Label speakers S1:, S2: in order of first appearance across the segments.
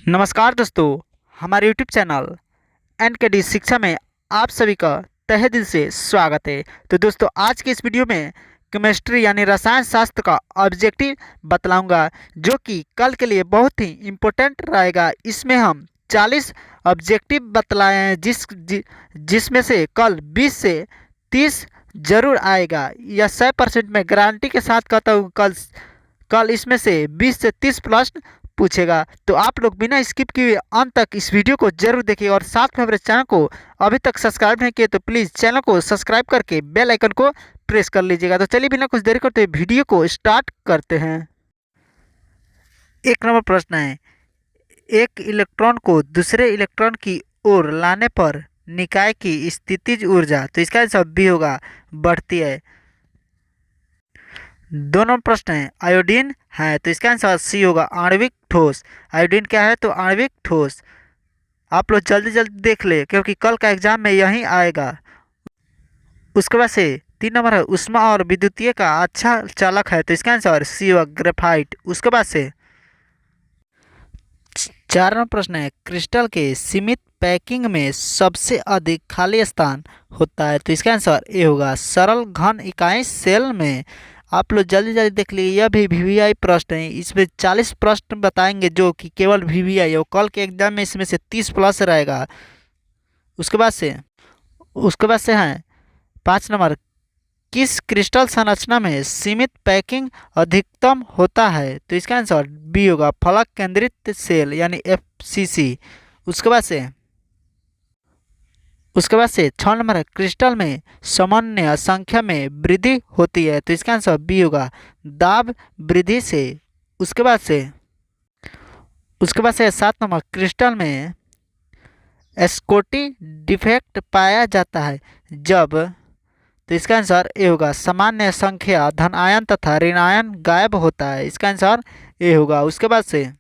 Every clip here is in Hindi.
S1: नमस्कार दोस्तों, हमारे यूट्यूब चैनल एन शिक्षा में आप सभी का तहे दिल से स्वागत है। तो दोस्तों, आज के इस वीडियो में केमिस्ट्री यानी रसायन शास्त्र का ऑब्जेक्टिव बतलाऊंगा, जो कि कल के लिए बहुत ही इम्पोर्टेंट रहेगा। इसमें हम 40 ऑब्जेक्टिव बतलाए हैं, जिसमें से कल 20 से 30 जरूर आएगा। यह 100% में गारंटी के साथ कहता हूँ। कल इसमें से 20 से 30 प्रश्न पूछेगा। तो आप लोग बिना स्किप किए अंत तक इस वीडियो को जरूर देखिए, और साथ में हमारे चैनल को अभी तक सब्सक्राइब नहीं किए तो प्लीज़ चैनल को सब्सक्राइब करके बेल आइकन को प्रेस कर लीजिएगा। तो चलिए बिना कुछ देरी करते वीडियो को स्टार्ट करते हैं। एक नंबर प्रश्न है, एक इलेक्ट्रॉन को दूसरे इलेक्ट्रॉन की ओर लाने पर निकाय की स्थितिज ऊर्जा, तो इसका आंसर बी होगा, बढ़ती है। दोनों प्रश्न है, आयोडीन है, तो इसका आंसर सी होगा, आणविक ठोस। आयोडीन क्या है? तो आणविक ठोस। आप लोग जल्दी जल्दी देख ले, क्योंकि कल का एग्जाम में यही आएगा। उसके बाद से 3 नंबर है, ऊष्मा और विद्युतीय का अच्छा चालक है, तो इसका आंसर सी होगा, ग्रेफाइट। उसके बाद से 4 नंबर प्रश्न है, क्रिस्टल के सीमित पैकिंग में सबसे अधिक खाली स्थान होता है, तो इसका आंसर ए होगा, सरल घन इकाई सेल में। आप लोग जल्दी जल्दी देख लीजिए, यह भी वीवीआई प्रश्न है। इसमें 40 प्रश्न बताएंगे, जो कि केवल वीवीआई है। कल के एग्जाम में इसमें से 30 प्लस रहेगा। उसके बाद से है 5 नंबर, किस क्रिस्टल संरचना में सीमित पैकिंग अधिकतम होता है, तो इसका आंसर बी होगा, फलक केंद्रित सेल यानी एफसीसी। उसके बाद से 6 नंबर है, क्रिस्टल में सामान्य संख्या में वृद्धि होती है, तो इसका आंसर बी होगा, दाब वृद्धि से। उसके बाद से 7 नंबर, क्रिस्टल में एस्कोटी डिफेक्ट पाया जाता है जब, तो इसका आंसर ए होगा, सामान्य संख्या धन आयन तथा ऋण आयन गायब होता है। इसका आंसर ए होगा। उसके बाद से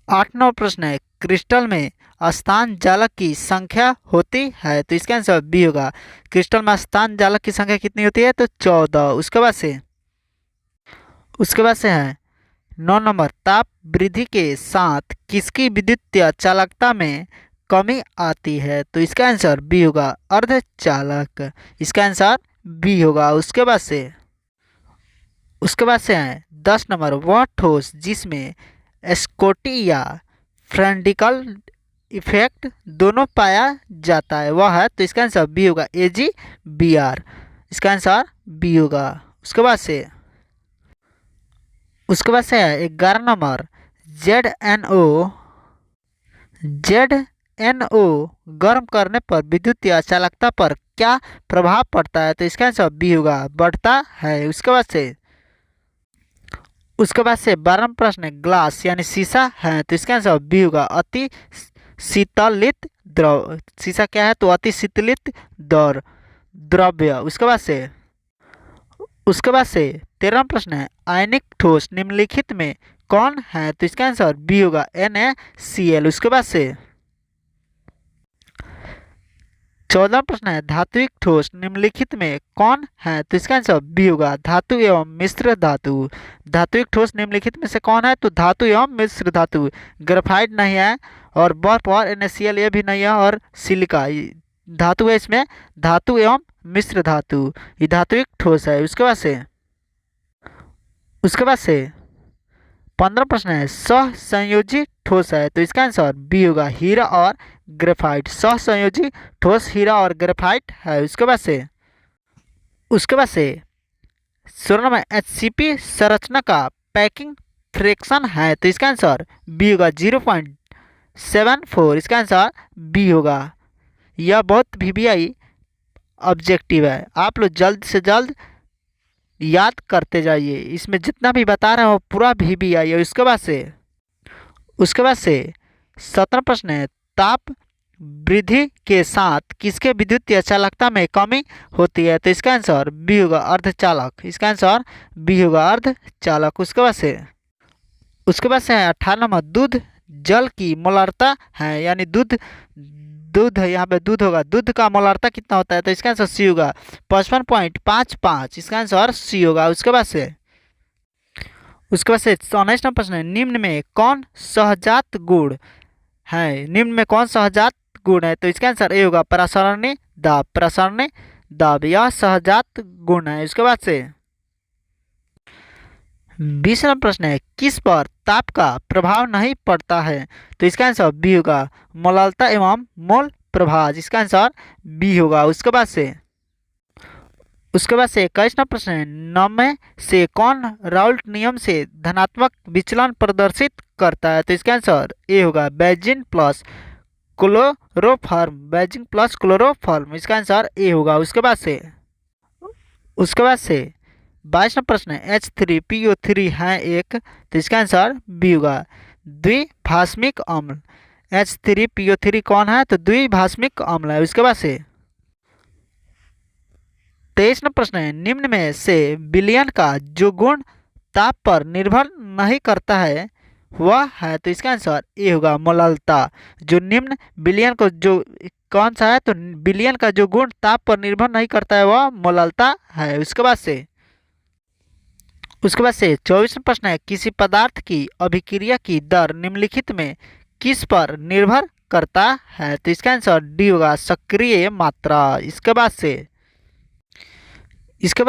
S1: 8 नंबर प्रश्न है, क्रिस्टल में स्थान जालक की संख्या होती है, तो इसका आंसर बी होगा, क्रिस्टल में स्थान जालक की संख्या कितनी होती है, तो 14। उसके बाद से है 9 नंबर, ताप वृद्धि के साथ किसकी विद्युतीय चालकता में कमी आती है, तो इसका आंसर बी होगा, अर्धचालक। इसका आंसर बी होगा। उसके बाद से है 10 नंबर, वह ठोस जिसमें स्कोटी या फ्रेंडिकल इफेक्ट दोनों पाया जाता है वह है, तो इसका आंसर बी होगा, AgBr। इसका आंसर बी होगा। उसके बाद से है 11 नंबर, ZNO गर्म करने पर विद्युतीय चालकता पर क्या प्रभाव पड़ता है, तो इसका आंसर बी होगा, बढ़ता है। उसके बाद से 12 प्रश्न है, ग्लास यानी शीशा है, तो इसका आंसर बी होगा, अति शीतलित द्रव। शीशा क्या है? तो अति शीतलित द्रव्य। उसके बाद से 13 प्रश्न है, आयनिक ठोस निम्नलिखित में कौन है, तो इसका आंसर बी होगा, NaCl। उसके बाद से 14 प्रश्न है, धात्विक ठोस निम्नलिखित में कौन है, तो इसका आंसर बी होगा, धातु एवं मिश्र धातु। धात्विक ठोस निम्नलिखित में से कौन है, तो धातु एवं मिश्र धातु। ग्रेफाइट नहीं है, और बर्फ और NaCl ये भी नहीं है, और सिलिका धातु है। इसमें धातु एवं मिश्र धातु, ये धात्विक ठोस है। उसके बाद से 15 प्रश्न है, सहसंयोजी ठोस है, तो इसका आंसर बी होगा, हीरा और ग्रेफाइट। सहसंयोजी ठोस हीरा और ग्रेफाइट है। उसके बाद से 16 में HCP संरचना का पैकिंग फ्रैक्शन है, तो इसका आंसर बी होगा, 0.74। इसका आंसर बी होगा। यह बहुत VVI ऑब्जेक्टिव है, आप लोग जल्द से जल्द याद करते जाइए। इसमें जितना भी बता रहे हो पूरा VVI है। उसके बाद से 17 प्रश्न है, ताप वृद्धि के साथ किसके विद्युतीय चालकता में कमी होती है, तो इसका आंसर बी होगा, अर्धचालक। इसका आंसर बी होगा, अर्धचालक। उसके बाद से है 18 नंबर, दूध जल की मोलारता है, यानी दूध यहाँ पे दूध होगा, दूध का मोलारता कितना होता है, तो इसका आंसर सी होगा, 55.55। इसका आंसर सी होगा। उसके बाद से 19वां प्रश्न है, निम्न में कौन सहजात गुण है? निम्न में कौन सहजात गुण है? तो इसका आंसर ए होगा प्रसरणी दाब। प्रसरणी दाब यह सहजात गुण है। उसके बाद से 20वां प्रश्न है, किस पर ताप का प्रभाव नहीं पड़ता है? तो इसका आंसर बी होगा मोलालता एवं मोल प्रभाव। इसका आंसर बी होगा। उसके बाद से 21वां प्रश्न है, नमे से कौन राउल्ट नियम से धनात्मक विचलन प्रदर्शित करता है? तो इसका आंसर ए होगा basin plus chloroform. Beijing plus chloroform इसका आंसर ए होगा। उसके बाद से 22वां प्रश्न है, H3PO3 है एक। तो इसका आंसर बी होगा द्विभाषमिक अम्ल। H3PO3 कौन है? तो द्विभाषमिक अम्ल है। उसके बाद से 23वां प्रश्न है, निम्न में से विलयन का जो गुण ताप पर निर्भर नहीं करता है वह है? तो इसका आंसर ए होगा मोलालता। जो निम्न विलयन को जो कौन सा है? तो विलयन का जो गुण ताप पर निर्भर नहीं करता है वह मोलालता है। उसके बाद से 24वां प्रश्न है, किसी पदार्थ की अभिक्रिया की दर निम्नलिखित में किस पर निर्भर करता है? तो इसका आंसर डी होगा सक्रिय मात्रा। इसके बाद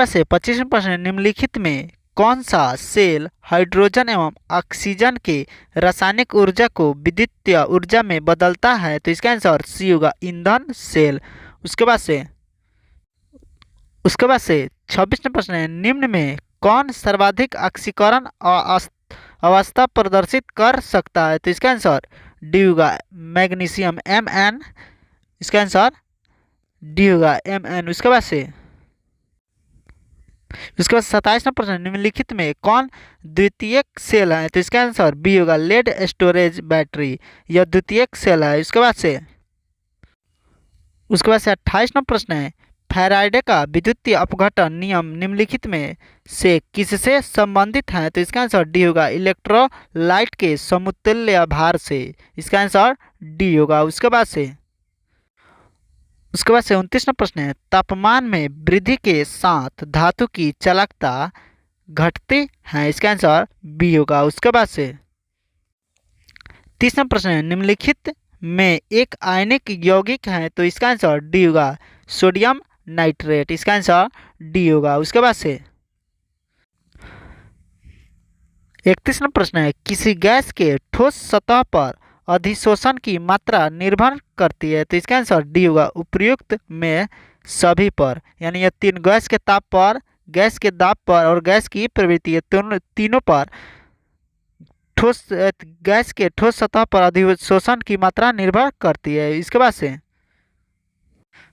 S1: से 25वां प्रश्न है, निम्नलिखित में कौन सा सेल हाइड्रोजन एवं ऑक्सीजन के रासायनिक ऊर्जा को विद्युतीय ऊर्जा में बदलता है? तो इसका आंसर सी होगा ईंधन सेल। उसके बाद से 26वां प्रश्न है, निम्न में कौन सर्वाधिक ऑक्सीकरण अवस्था प्रदर्शित कर सकता है? तो इसका आंसर डी होगा मैग्नीशियम Mn। इसका आंसर डी होगा Mn। उसके बाद 27वां प्रश्न, निम्नलिखित में कौन द्वितीयक सेल है? तो इसका आंसर बी होगा लेड स्टोरेज बैटरी। यह द्वितीयक सेल है। उसके बाद से 28वां प्रश्न है, फैराडे का विद्युतीय अपघटन नियम निम्नलिखित में से किससे संबंधित है? तो इसका आंसर डी होगा इलेक्ट्रोलाइट के समतुल्य भार से। इसका आंसर डी होगा। उसके बाद से 29वां प्रश्न है, तापमान में वृद्धि के साथ धातु की चालकता घटती है? इसका आंसर बी होगा। उसके बाद से 30वां प्रश्न है, निम्नलिखित में एक आयनिक यौगिक है? तो इसका आंसर डी होगा सोडियम नाइट्रेट। इसका आंसर डी होगा। उसके बाद से 31वां प्रश्न है, किसी गैस के ठोस सतह पर अधिशोषण की मात्रा निर्भर करती है? तो इसका आंसर डी होगा उपर्युक्त में सभी पर। यानी यह तीन गैस के ताप पर, गैस के दाब पर और गैस की प्रवृत्ति तीनों पर गैस के ठोस सतह पर अधिशोषण की मात्रा निर्भर करती है। इसके बाद से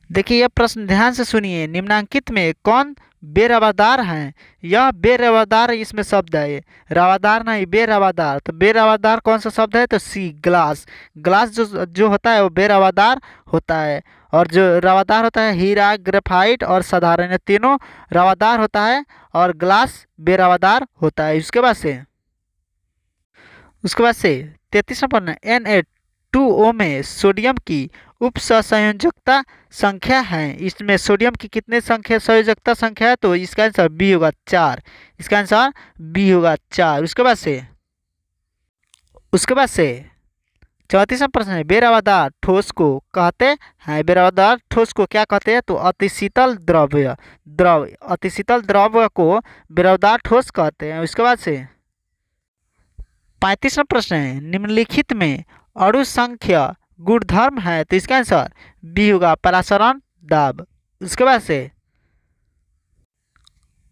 S1: देखिए यह प्रश्न ध्यान से सुनिए, निम्नांकित में कौन बेरवादार है? यह बेरवादार इसमें शब्द है, रवादार नहीं बेरवादार। तो बेरवादार कौन सा शब्द है? तो सी ग्लास। ग्लास जो होता है वो बेरवादार होता है, और जो रवादार होता है हीरा, ग्रेफाइट और साधारण, ये तीनों रवादार होता है और ग्लास बेरवादार होता है। उसके बाद से 33वां प्रश्न, Na2O में सोडियम की उप सहसंयोजकता संख्या है। इसमें सोडियम की कितने संयोजकता संख्या है? तो इसका आंसर बी होगा 4। इसका आंसर बी होगा 4। उसके बाद से 34वां प्रश्न है, बेरवादार ठोस को कहते हैं? बेरवादार ठोस को क्या कहते हैं? तो अतिशीतल अतिशीतल द्रव्य को बेरवादार ठोस कहते हैं। उसके बाद से 35वां प्रश्न है, निम्नलिखित में अणु संख्या गुणधर्म है? तो इसका आंसर बी होगा परासरण दाब। उसके बाद से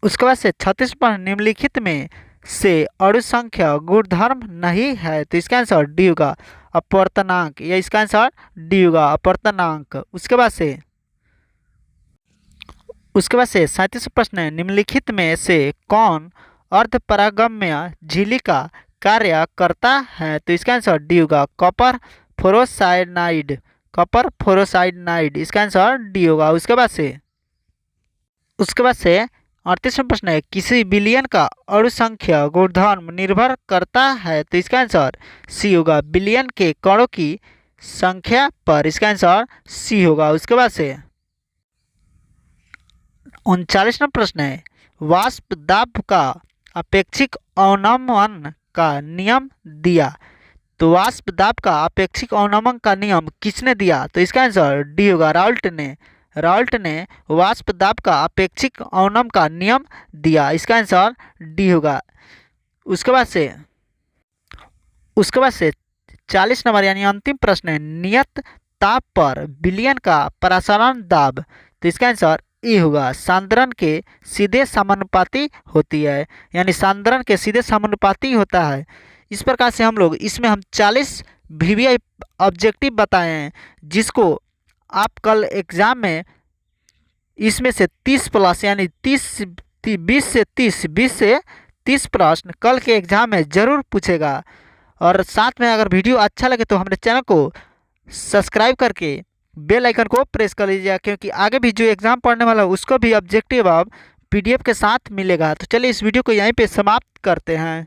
S1: 36वां प्रश्न, निम्नलिखित में से अणु संख्या गुणधर्म नहीं है? तो इसका आंसर डी होगा अपवर्तनांक। या इसका आंसर डी होगा अपवर्तनांक। उसके बाद से 37वां प्रश्न है, निम्नलिखित में से कौन अर्धपरागम्य झिल्ली का कार्य करता है? तो इसका आंसर डी होगा कॉपर फ्लोराइड। इसका आंसर डी होगा। उसके बाद से 38वां प्रश्न है, किसी विलयन का अणु संख्या गुणधर्म निर्भर करता है? तो इसका आंसर सी होगा विलयन के कणों की संख्या पर। इसका आंसर सी होगा। उसके बाद से 39वां प्रश्न है, वाष्प दाब का अपेक्षिक अवनमन का नियम दिया। तो वाष्प दाब का अपेक्षिक अवनमन का नियम किसने दिया? तो इसका आंसर डी होगा, राल्ट ने। राल्ट ने वाष्प दाब का अपेक्षिक अवनमन का नियम दिया। इसका आंसर डी होगा। उसके बाद से 40 नंबर यानी अंतिम प्रश्न है, नियत ताप पर विलयन का प्रसारण दाब। तो इसका आंसर ए होगा, सांद्रण के सीधे समानुपाती होती है, यानी सांद्रण के सीधे समानुपाती होता है। इस प्रकार से हम 40 वीवीआई ऑब्जेक्टिव बताए हैं, जिसको आप कल एग्जाम में इसमें से 30 प्लस यानी 20 से 30 प्रश्न कल के एग्जाम में ज़रूर पूछेगा। और साथ में अगर वीडियो अच्छा लगे तो हमारे चैनल को सब्सक्राइब करके बेल आइकन को प्रेस कर लीजिएगा, क्योंकि आगे भी जो एग्ज़ाम पढ़ने वाला है उसको भी ऑब्जेक्टिव अब पीडीएफ के साथ मिलेगा। तो चलिए इस वीडियो को यहीं पे समाप्त करते हैं।